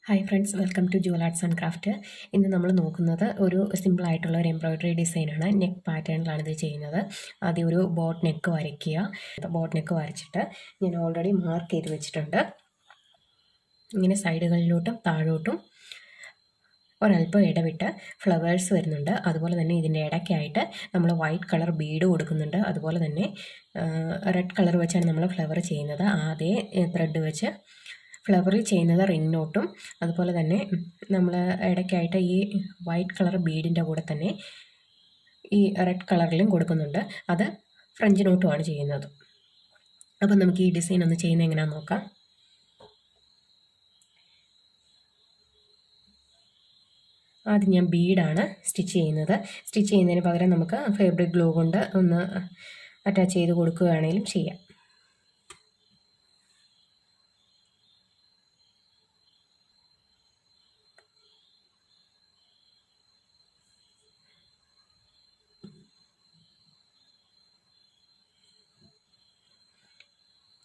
Hi friends, welcome to jewel arts and craft. ഇന്ന് നമ്മൾ നോക്കുന്നത് ഒരു സിമ്പിളായിട്ടുള്ള ഒരു എംബ്രോയ്ഡറി ഡിസൈനാണ്. നെക്ക് പാറ്റേണിലാണ് ഇത് ചെയ്യുന്നത്. ആദ്യം ഒരു ബോട്ട് നെക്ക് വരയ്ക്കുക. ബോട്ട് നെക്ക് വരച്ചിട്ട് ഞാൻ ഓൾറെഡി മാർക്ക് ചെയ്ത് വെച്ചിട്ടുണ്ട്. ഇങ്ങനെ സൈഡുകളിലോട്ടും താഴോട്ടും ഒരല്പം ഇടവിട്ട് ഫ്ലവേഴ്സ് വരുന്നുണ്ട്. അതുപോലെ തന്നെ ഇതിൻ്റെ ഇടയ്ക്കായിട്ട് നമ്മൾ വൈറ്റ് കളർ ബീഡ് കൊടുക്കുന്നുണ്ട്. അതുപോലെ തന്നെ റെഡ് കളർ വെച്ചാണ് നമ്മൾ ഫ്ലവർ ചെയ്യുന്നത്. അതേ ത്രെഡ് വെച്ച് ഫ്ലവറിൽ ചെയ്യുന്നത് റിംഗ് നോട്ടും അതുപോലെ തന്നെ നമ്മൾ ഇടയ്ക്കായിട്ട് ഈ വൈറ്റ് കളർ ബീഡിൻ്റെ കൂടെ തന്നെ ഈ റെഡ് കളറിലും കൊടുക്കുന്നുണ്ട്. അത് ഫ്രഞ്ച് നോട്ടുമാണ് ചെയ്യുന്നത്. അപ്പം നമുക്ക് ഈ ഡിസൈൻ ഒന്ന് ചെയ്യുന്നത് എങ്ങനെയാണെന്ന് നോക്കാം. ആദ്യം ഞാൻ ബീഡാണ് സ്റ്റിച്ച് ചെയ്യുന്നത്. സ്റ്റിച്ച് ചെയ്യുന്നതിന് പകരം നമുക്ക് ഫാബ്രിക് ഗ്ലൂ കൊണ്ട് ഒന്ന് അറ്റാച്ച് ചെയ്ത് കൊടുക്കുകയാണെങ്കിലും ചെയ്യാം.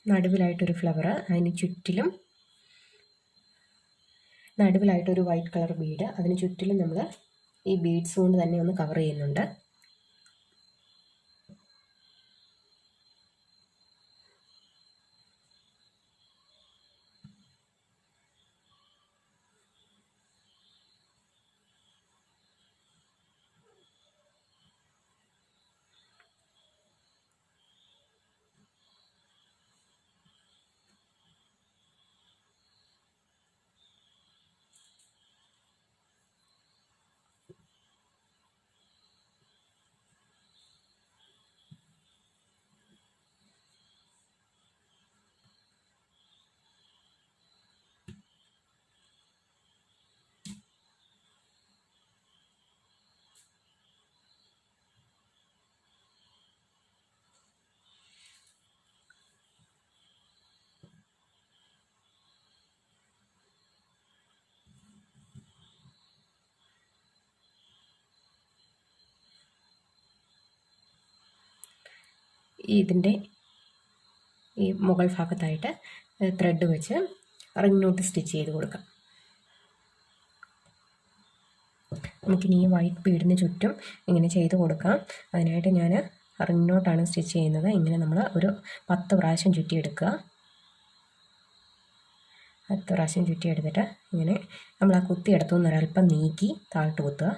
നടുവിലായിട്ടൊരു ഫ്ലവർ, അതിന് ചുറ്റിലും നടുവിലായിട്ടൊരു വൈറ്റ് കളർ ബീഡ്, അതിന് ചുറ്റിലും നമ്മൾ ഈ ബീഡ്സ് കൊണ്ട് തന്നെ ഒന്ന് കവർ ചെയ്യുന്നുണ്ട്. ഇതിൻ്റെ ഈ മുകൾ ഭാഗത്തായിട്ട് ത്രെഡ് വെച്ച് റിംഗ് നോട്ട് സ്റ്റിച്ച് ചെയ്ത് കൊടുക്കാം. നമുക്കിനി ഈ വൈറ്റ് ബീഡിന് ചുറ്റും ഇങ്ങനെ ചെയ്ത് കൊടുക്കാം. അതിനായിട്ട് ഞാൻ റിംഗ് നോട്ടാണ് സ്റ്റിച്ച് ചെയ്യുന്നത്. ഇങ്ങനെ നമ്മൾ ഒരു 10 പ്രാവശ്യം ചുറ്റിയെടുക്കുക. 10 പ്രാവശ്യം ചുറ്റിയെടുത്തിട്ട് ഇങ്ങനെ നമ്മൾ ആ കുത്തിയെടുത്തു നിന്ന് ഒരല്പം നീക്കി താഴ്ത്ത് കുത്തുക.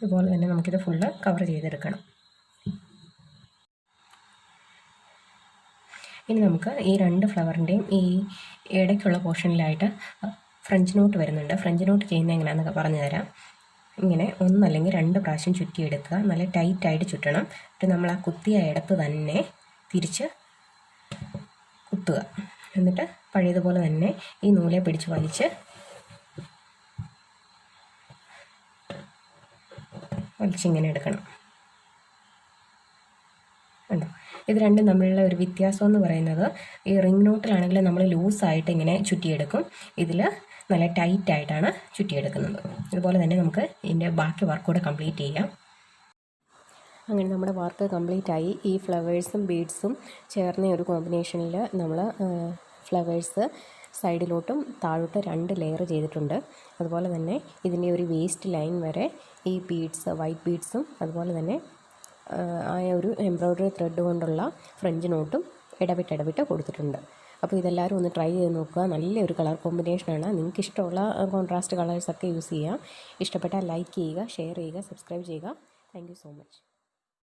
ഇതുപോലെ തന്നെ നമുക്കിത് ഫുള്ള് കവർ ചെയ്തെടുക്കണം. ഇനി നമുക്ക് ഈ 2 ഫ്ലവറിൻ്റെയും ഈ ഇടയ്ക്കുള്ള പോർഷനിലായിട്ട് ഫ്രഞ്ച് നോട്ട് വരുന്നുണ്ട്. ഫ്രഞ്ച് നോട്ട് ചെയ്യുന്നത് എങ്ങനെയാണെന്നൊക്കെ പറഞ്ഞു തരാം. ഇങ്ങനെ 1 അല്ലെങ്കിൽ 2 പ്രാവശ്യം ചുറ്റിയെടുക്കുക. നല്ല ടൈറ്റായിട്ട് ചുറ്റണം. എന്നിട്ട് നമ്മൾ ആ കുത്തിയ ഇടത്ത് തന്നെ തിരിച്ച് കുത്തുക. എന്നിട്ട് പഴയതുപോലെ തന്നെ ഈ നൂലെ പിടിച്ച് വലിച്ചിങ്ങനെ എടുക്കണം. ഉണ്ടോ? ഇത് രണ്ടും തമ്മിലുള്ള ഒരു വ്യത്യാസം എന്ന് പറയുന്നത്, ഈ റിംഗ് നോട്ടിലാണെങ്കിൽ നമ്മൾ ലൂസായിട്ട് ഇങ്ങനെ ചുറ്റിയെടുക്കും. ഇതിൽ നല്ല ടൈറ്റായിട്ടാണ് ചുറ്റിയെടുക്കുന്നത്. അതുപോലെ തന്നെ നമുക്ക് ഇതിൻ്റെ ബാക്കി വർക്ക് കൂടെ കംപ്ലീറ്റ് ചെയ്യാം. അങ്ങനെ നമ്മുടെ വർക്ക് കംപ്ലീറ്റ് ആയി. ഈ ഫ്ലവേഴ്സും ബീഡ്സും ചേർന്ന ഒരു കോമ്പിനേഷനിൽ നമ്മൾ ഫ്ലവേഴ്സ് സൈഡിലോട്ടും താഴോട്ടും 2 ലെയർ ചെയ്തിട്ടുണ്ട്. അതുപോലെ തന്നെ ഇതിൻ്റെ ഒരു വേസ്റ്റ് ലൈൻ വരെ ഈ ബീഡ്സ്, വൈറ്റ് ബീഡ്സും അതുപോലെ തന്നെ ആ ഒരു എംബ്രോയ്ഡറി ത്രെഡ് കൊണ്ടുള്ള ഫ്രഞ്ച് നോട്ടും ഇടവിട്ട് കൊടുത്തിട്ടുണ്ട്. അപ്പോൾ ഇതെല്ലാവരും ഒന്ന് ട്രൈ ചെയ്ത് നോക്കുക. നല്ലൊരു കളർ കോമ്പിനേഷനാണ്. നിങ്ങൾക്ക് ഇഷ്ടമുള്ള കോൺട്രാസ്റ്റ് കളേഴ്സൊക്കെ യൂസ് ചെയ്യാം. ഇഷ്ടപ്പെട്ടാൽ ലൈക്ക് ചെയ്യുക, ഷെയർ ചെയ്യുക, സബ്സ്ക്രൈബ് ചെയ്യുക. Thank you so much.